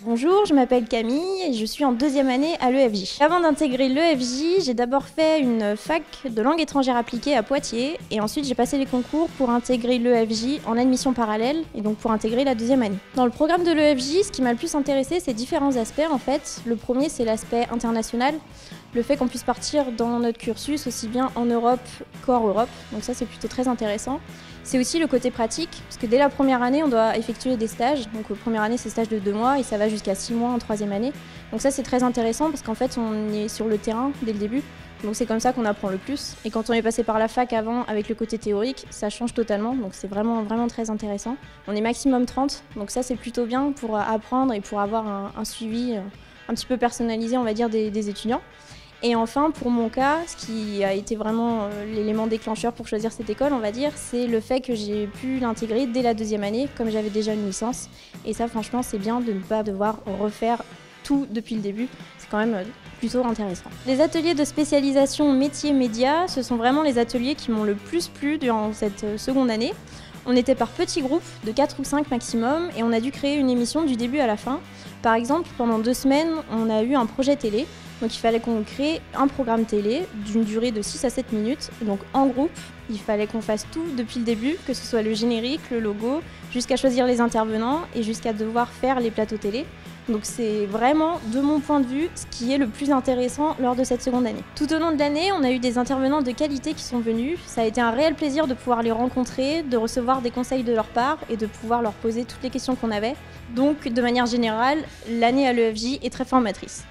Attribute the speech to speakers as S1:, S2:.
S1: Bonjour, je m'appelle Camille et je suis en deuxième année à l'EFJ. Avant d'intégrer l'EFJ, j'ai d'abord fait une fac de langue étrangère appliquée à Poitiers et ensuite j'ai passé les concours pour intégrer l'EFJ en admission parallèle et donc pour intégrer la deuxième année. Dans le programme de l'EFJ, ce qui m'a le plus intéressé, c'est différents aspects en fait. Le premier, c'est l'aspect international, le fait qu'on puisse partir dans notre cursus aussi bien en Europe qu'hors Europe, donc ça c'est plutôt très intéressant. C'est aussi le côté pratique, parce que dès la première année, on doit effectuer des stages. Donc première année, c'est stage de 2 mois et ça va jusqu'à 6 mois en troisième année. Donc ça, c'est très intéressant parce qu'en fait, on est sur le terrain dès le début. Donc c'est comme ça qu'on apprend le plus. Et quand on est passé par la fac avant avec le côté théorique, ça change totalement. Donc c'est vraiment très intéressant. On est maximum 30, donc ça c'est plutôt bien pour apprendre et pour avoir un suivi un petit peu personnalisé, on va dire, des étudiants. Et enfin, pour mon cas, ce qui a été vraiment l'élément déclencheur pour choisir cette école, on va dire, c'est le fait que j'ai pu l'intégrer dès la deuxième année, comme j'avais déjà une licence. Et ça, franchement, c'est bien de ne pas devoir refaire tout depuis le début. C'est quand même plutôt intéressant. Les ateliers de spécialisation métier-média, ce sont vraiment les ateliers qui m'ont le plus plu durant cette seconde année. On était par petits groupes, de 4 ou 5 maximum, et on a dû créer une émission du début à la fin. Par exemple, pendant 2 semaines, on a eu un projet télé. Donc il fallait qu'on crée un programme télé d'une durée de 6 à 7 minutes. Donc en groupe, il fallait qu'on fasse tout depuis le début, que ce soit le générique, le logo, jusqu'à choisir les intervenants et jusqu'à devoir faire les plateaux télé. Donc c'est vraiment, de mon point de vue, ce qui est le plus intéressant lors de cette seconde année. Tout au long de l'année, on a eu des intervenants de qualité qui sont venus. Ça a été un réel plaisir de pouvoir les rencontrer, de recevoir des conseils de leur part et de pouvoir leur poser toutes les questions qu'on avait. Donc de manière générale, l'année à l'EFJ est très formatrice.